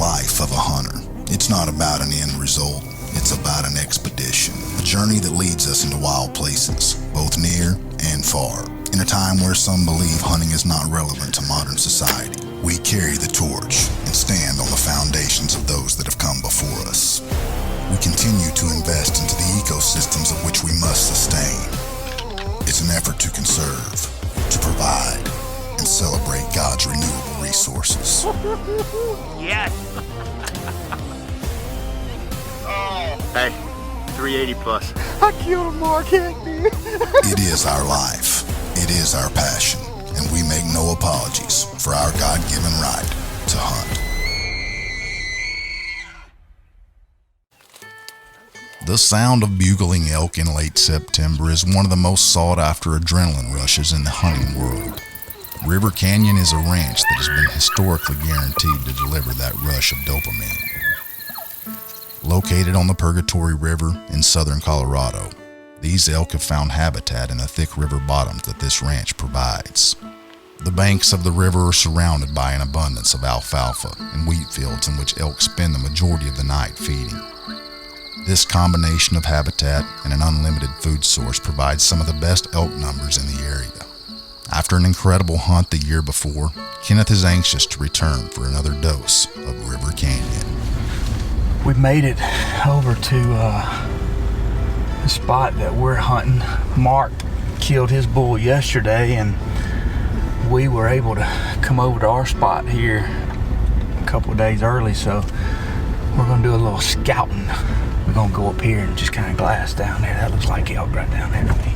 life of a hunter. It's not about an end result. It's about an expedition, a journey that leads us into wild places, both near and far. In a time where some believe hunting is not relevant to modern society, we carry the torch and stand on the foundations of those that have come before us. We continue to invest into the ecosystems of which we must sustain. It's an effort to conserve, to provide, and celebrate God's renewable resources. Yes! Hey, 380 plus. I killed a mark, dude. It is our life. It is our passion. And we make no apologies for our God-given right to hunt. The sound of bugling elk in late September is one of the most sought-after adrenaline rushes in the hunting world. River Canyon is a ranch that has been historically guaranteed to deliver that rush of dopamine. Located on the Purgatory River in southern Colorado, these elk have found habitat in the thick river bottoms that this ranch provides. The banks of the river are surrounded by an abundance of alfalfa and wheat fields in which elk spend the majority of the night feeding. This combination of habitat and an unlimited food source provides some of the best elk numbers in the area. After an incredible hunt the year before, Kenneth is anxious to return for another dose of River Canyon. We made it over to the spot that we're hunting. Mark killed his bull yesterday, and we were able to come over to our spot here a couple of days early, so we're gonna do a little scouting. We're gonna go up here and just kind of glass down there. That looks like elk right down there to me.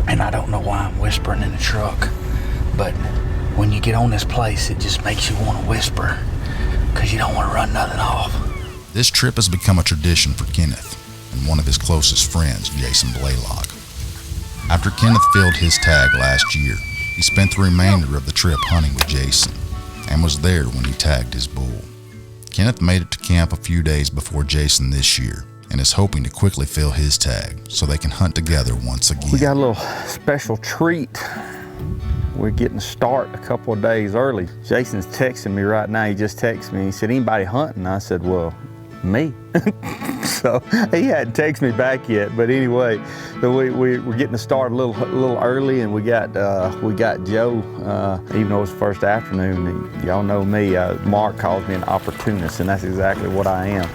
And I don't know why I'm whispering in the truck, but when you get on this place, it just makes you want to whisper because you don't want to run nothing off. This trip has become a tradition for Kenneth and one of his closest friends, Jason Blalock. After Kenneth filled his tag last year, he spent the remainder of the trip hunting with Jason and was there when he tagged his bull. Kenneth made it to camp a few days before Jason this year and is hoping to quickly fill his tag so they can hunt together once again. We got a little special treat. We're getting to start a couple of days early. Jason's texting me right now. He just texted me. He said, anybody hunting? I said, well, me. So he hadn't texted me back yet. But anyway, we're getting to start a little early, and we got Joe, even though it's the first afternoon. Y'all know me, Mark calls me an opportunist, and that's exactly what I am.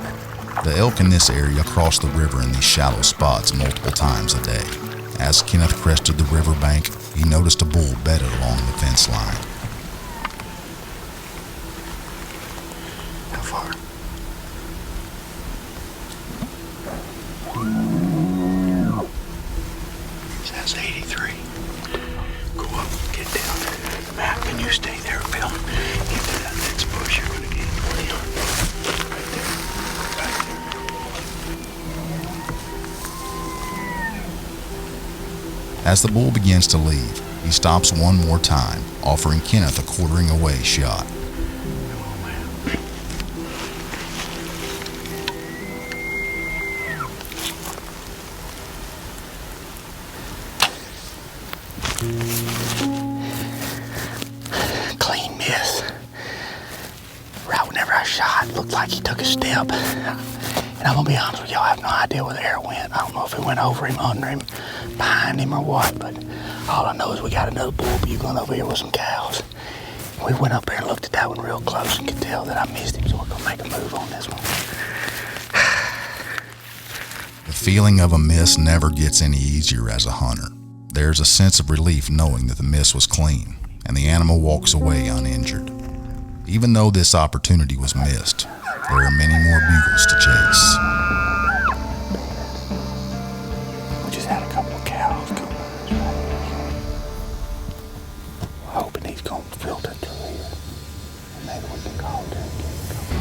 The elk in this area cross the river in these shallow spots multiple times a day. As Kenneth crested the riverbank, he noticed a bull bedded along the fence line. How far? Says 83. Go up, get down. Matt, can you stay there, Bill? Into that next bush you're gonna get. Right there. Right there. As the bull begins to leave, he stops one more time, offering Kenneth a quartering away shot. Clean miss. Right whenever I shot, looked like he took a step. And I'm gonna be honest with y'all, I have no idea where the arrow went. I don't know if it went over him, under him, behind him, or what, but all I know is we got another bull bugling over here with some cows. We went up there and looked at that one real close and could tell that I missed him, so we're gonna make a move on this one. The feeling of a miss never gets any easier as a hunter. There's a sense of relief knowing that the miss was clean, and the animal walks away uninjured. Even though this opportunity was missed, there are many more bugles to chase. We just had a couple of cows come right here. Hoping he's gonna filter through here. And maybe we can call there and get him going.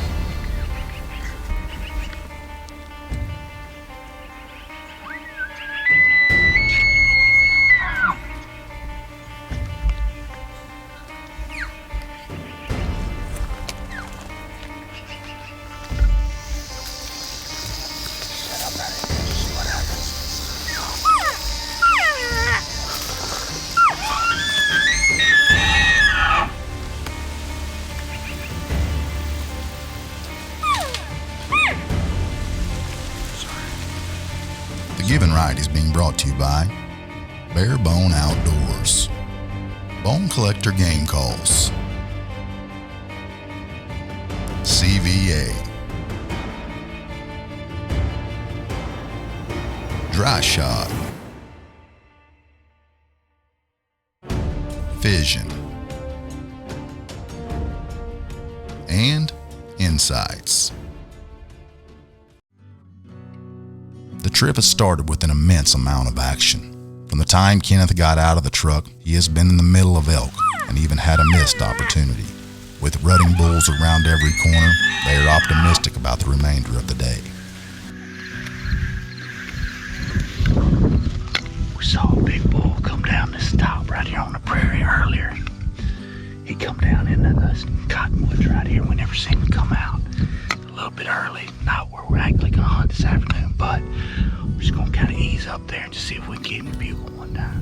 Right is being brought to you by Bare Bone Outdoors, Bone Collector Game Calls, CVA, Dry Shot, Fission, and Insights. The trip has started with an immense amount of action. From the time Kenneth got out of the truck, he has been in the middle of elk and even had a missed opportunity. With rutting bulls around every corner, they are optimistic about the remainder of the day. We saw a big bull come down this stop right here on the prairie earlier. He come down into the cottonwoods right here. We never seen him come out. A little bit early, not where we're actually gonna hunt this afternoon, but we're just gonna kind of ease up there and just see if we can get him to bugle one time.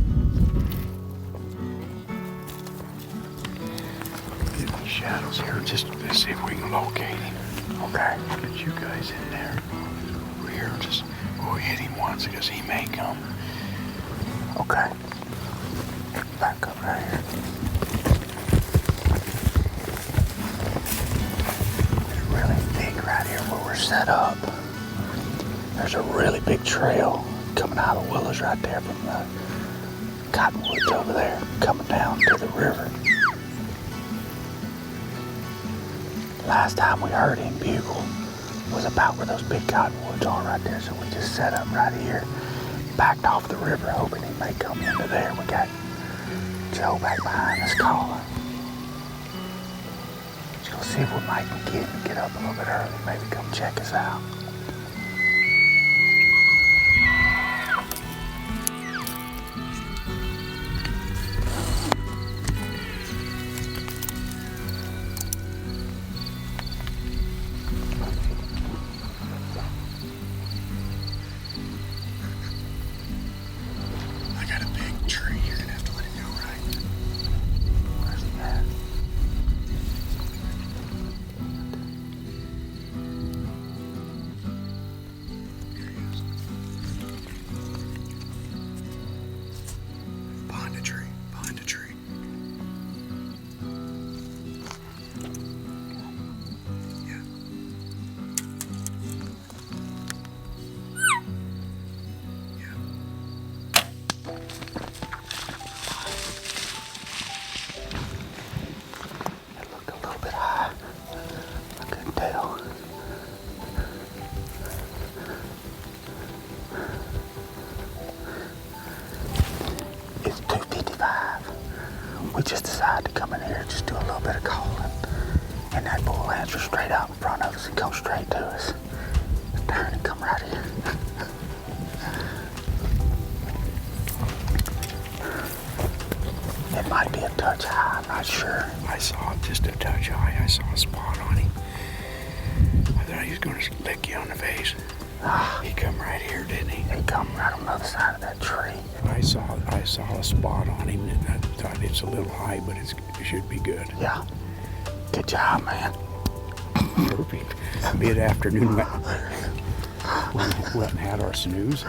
Get in the shadows here just to see if we can locate him. Okay. Get you guys in there. Over here, just we'll hit him once because he may come. Okay. Back up right here. It's really big right here where we're set up. There's a really big trail coming out of the willows right there from the cottonwoods over there, coming down to the river. Last time we heard him bugle was about where those big cottonwoods are right there, so we just set up right here, backed off the river, hoping he may come into there. We got Joe back behind us calling. Just gonna see if we might get up a little bit early, maybe come check us out. I got a big tree. You're gonna have to let him go, right? Where's he at? Here he is. Behind a tree. Behind a tree. Yeah. Yeah. It looked a little bit high. I couldn't tell. It's 2:55. We just decided to come in here and just do a little bit of calling. And that bull answered straight out in front of us and come straight to us. Turn and come right here. It might be a touch high, I'm not sure. I saw just a touch high. I saw a spot on him. I thought he was going to lick you on the face. He come right here, didn't he? He come right on the other side of that tree. I saw a spot on him, and I thought it's a little high, but it should be good. Yeah. Good job, man. Perfect. Mid-afternoon, we went and had our snooze,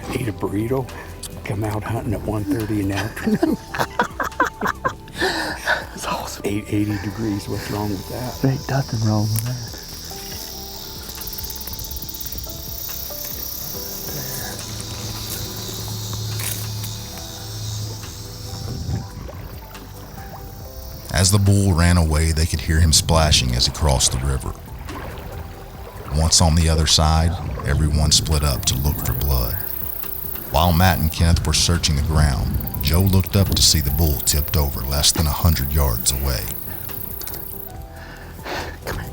ate a burrito, come out hunting at 1:30 in the afternoon. That's awesome. 80 degrees. What's wrong with that? There ain't nothing wrong with that. As the bull ran away, they could hear him splashing as he crossed the river. Once on the other side, everyone split up to look for blood. While Matt and Kenneth were searching the ground, Joe looked up to see the bull tipped over less than 100 yards away. Come here.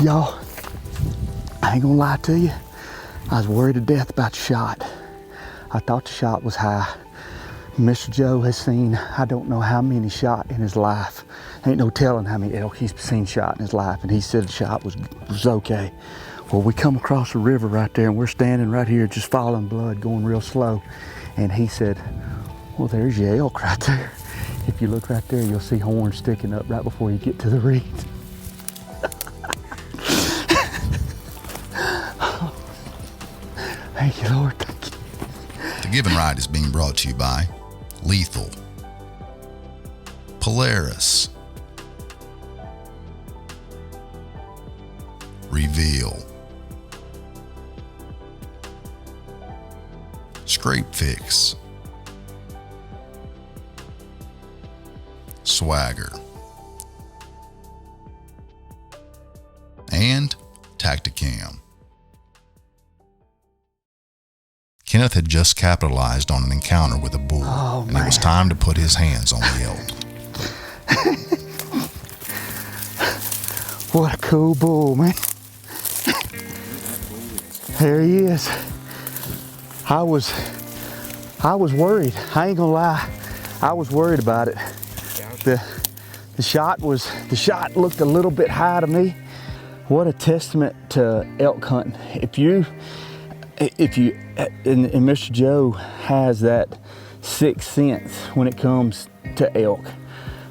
Y'all, I ain't gonna lie to you. I was worried to death about the shot. I thought the shot was high. Mr. Joe has seen, I don't know how many shot in his life. Ain't no telling how many elk he's seen shot in his life, and he said the shot was okay. Well, we come across the river right there, and we're standing right here just following blood, going real slow. And he said, well, there's your elk right there. If you look right there, you'll see horns sticking up right before you get to the reeds. Thank you, Lord. Thank you. The Given Right is being brought to you by Lethal, Polaris, Reveal, Scrape Fix, Swagger, and Tacticam. Kenneth had just capitalized on an encounter with a bull, and it was time to put his hands on the elk. What a cool bull, man. There he is. I was worried. I ain't gonna lie. I was worried about it. The shot looked a little bit high to me. What a testament to elk hunting. If you and Mr. Joe has that sixth sense when it comes to elk,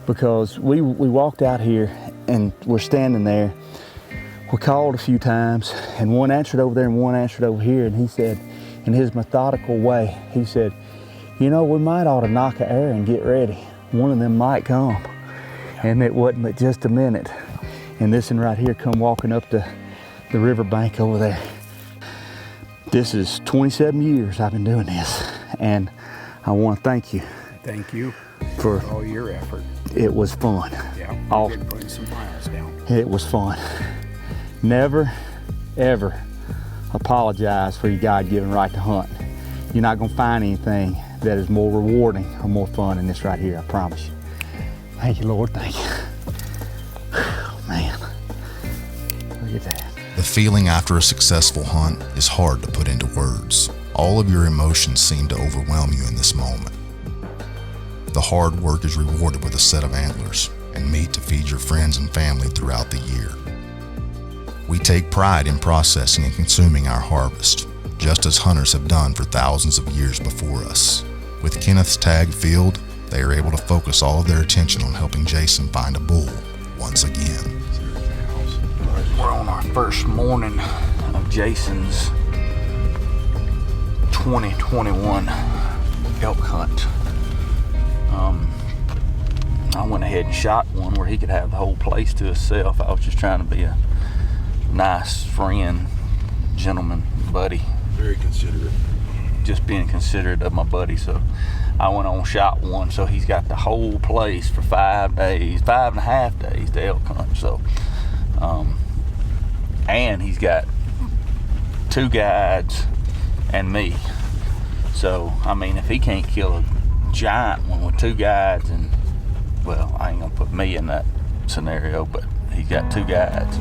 because we walked out here and we're standing there. We called a few times and one answered over there and one answered over here, and he said, in his methodical way, he said, you know, we might ought to knock an air and get ready. One of them might come. And it wasn't but just a minute. And this one right here come walking up the riverbank over there. This is 27 years I've been doing this, and I want to thank you. Thank you for all your effort. It was fun. Yeah, you're putting some miles down. It was fun. Never, ever apologize for your God-given right to hunt. You're not going to find anything that is more rewarding or more fun than this right here, I promise you. Thank you, Lord, thank you. Man, look at that. The feeling after a successful hunt is hard to put into words. All of your emotions seem to overwhelm you in this moment. The hard work is rewarded with a set of antlers and meat to feed your friends and family throughout the year. We take pride in processing and consuming our harvest, just as hunters have done for thousands of years before us. With Kenneth's tag field, they are able to focus all of their attention on helping Jason find a bull once again. We're on our first morning of Jason's 2021 elk hunt. I went ahead and shot one where he could have the whole place to himself. I was just trying to be a nice friend, gentleman, buddy. Very considerate. Just being considerate of my buddy. So I went on, shot one, so he's got the whole place for 5 days, 5.5 days to elk hunt. So, and he's got 2 guides and me. So, I mean, if he can't kill a giant one with 2 guides, and, well, I ain't gonna put me in that scenario, but he's got 2 guides.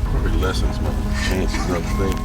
Probably lessens my chances of things.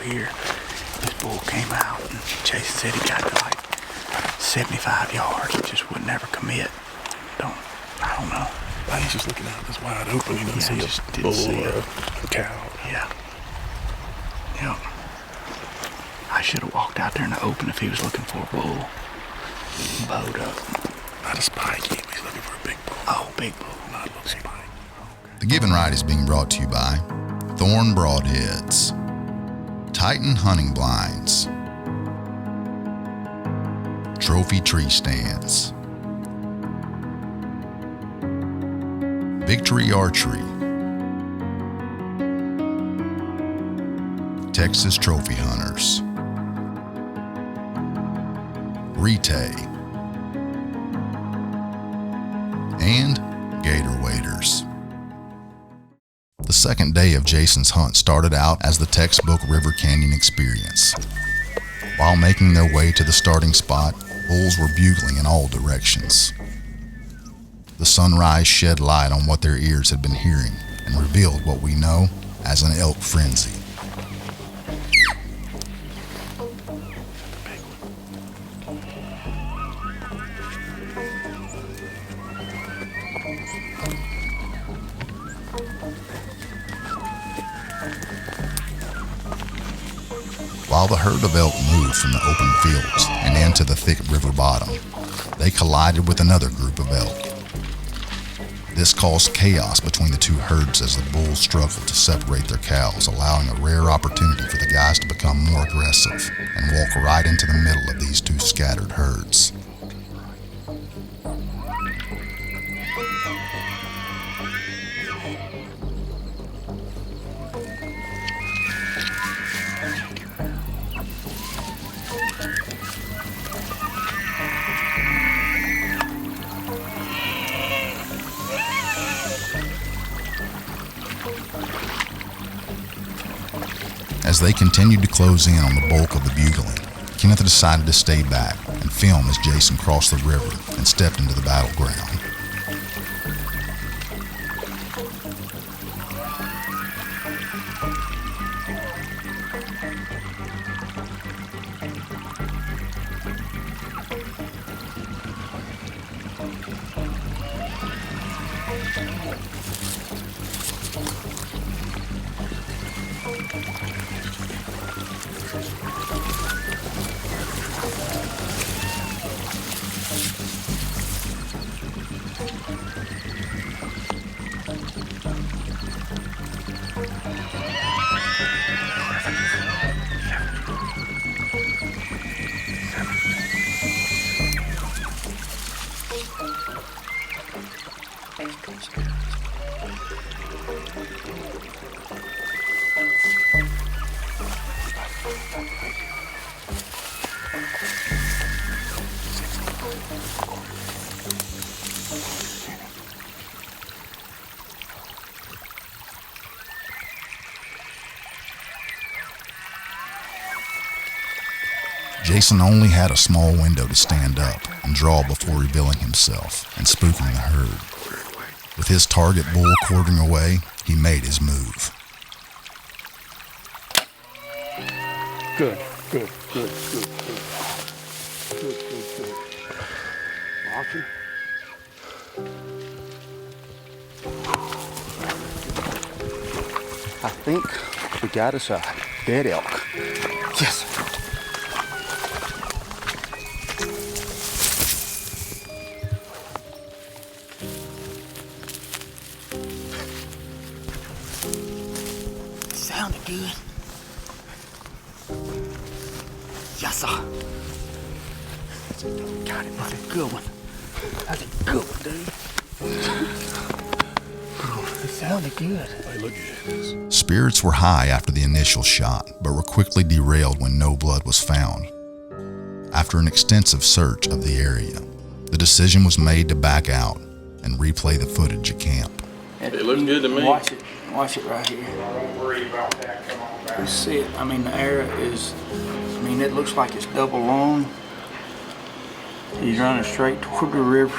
Here, this bull came out and Jason said he got to like 75 yards. He just would never commit. I don't know. He's just looking out this wide open. He doesn't see just a didn't bull see or it. a cow. Yeah. Yep. I should have walked out there in the open if he was looking for a bull. Bowed up. Not a spike. He's looking for a big bull. Oh, big bull. Not a spike. The Given Ride is being brought to you by Thorn Broadheads, Titan Hunting Blinds, Trophy Tree Stands, Victory Archery, Texas Trophy Hunters, Retay, and Gator Waders. The second day of Jason's hunt started out as the textbook River Canyon experience. While making their way to the starting spot, bulls were bugling in all directions. The sunrise shed light on what their ears had been hearing and revealed what we know as an elk frenzy. While the herd of elk moved from the open fields and into the thick river bottom, they collided with another group of elk. This caused chaos between the two herds as the bulls struggled to separate their cows, allowing a rare opportunity for the guys to become more aggressive and walk right into the middle of these two scattered herds. As they continued to close in on the bulk of the bugling, Kenneth decided to stay back and film as Jason crossed the river and stepped into the battleground. Jason only had a small window to stand up and draw before revealing himself and spooking the herd. With his target bull quartering away, he made his move. Good, good, good, good, good. Good, good, good. Watching. I think we got us a dead elk. Yes. Sounded good. Yes, sir. Got it, buddy. Good one. That's a good one, dude. It sounded good. Hey, look at this. Spirits were high after the initial shot, but were quickly derailed when no blood was found. After an extensive search of the area, the decision was made to back out and replay the footage at camp. It looks good to me. Watch it. Watch it right here. Don't worry about that. Come on back. You see it? I mean, the area is, it looks like it's double long. He's running straight toward the river.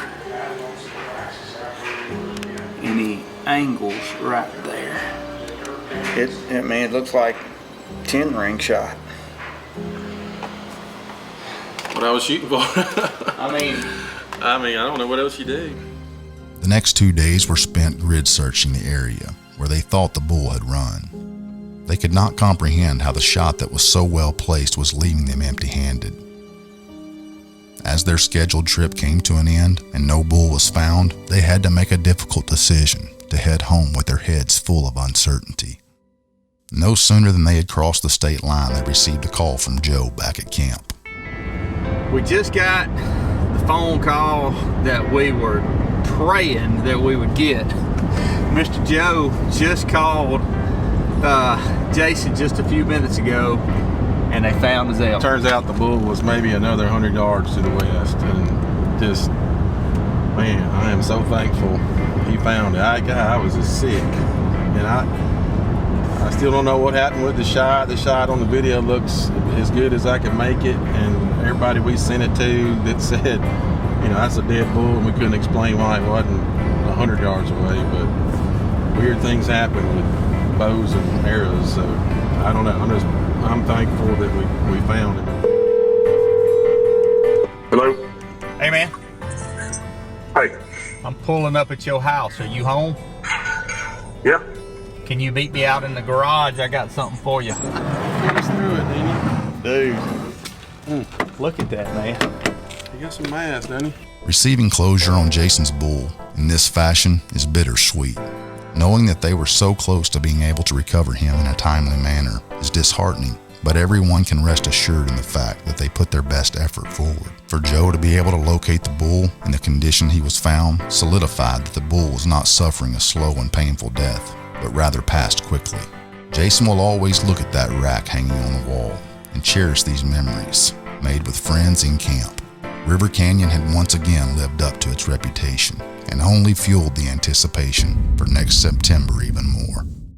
And he angles right there. It looks like 10 ring shot. What I was shooting for. I I don't know what else you do. The next 2 days were spent grid searching the area where they thought the bull had run. They could not comprehend how the shot that was so well placed was leaving them empty-handed. As their scheduled trip came to an end and no bull was found, they had to make a difficult decision to head home with their heads full of uncertainty. No sooner than they had crossed the state line, they received a call from Joe back at camp. We just got the phone call that we were praying that we would get. Mr. Joe just called Jason just a few minutes ago, and they found his elk. Turns out the bull was maybe another 100 yards to the west, and just, man, I am so thankful he found it. I was just sick, and I still don't know what happened with the shot. The shot on the video looks as good as I could make it, and everybody we sent it to that said, you know, that's a dead bull, and we couldn't explain why it wasn't 100 yards away, but weird things happen with bows and arrows, so I don't know. I'm thankful that we found him. Hello? Hey, man. Hey. I'm pulling up at your house. Are you home? Yeah. Can you meet me out in the garage? I got something for you. Get us through it, Dude. Look at that, man. He got some mass, doesn't he? Receiving closure on Jason's bull in this fashion is bittersweet. Knowing that they were so close to being able to recover him in a timely manner is disheartening, but everyone can rest assured in the fact that they put their best effort forward. For Joe to be able to locate the bull in the condition he was found solidified that the bull was not suffering a slow and painful death, but rather passed quickly. Jason will always look at that rack hanging on the wall and cherish these memories made with friends in camp. River Canyon had once again lived up to its reputation and only fueled the anticipation for next September even more.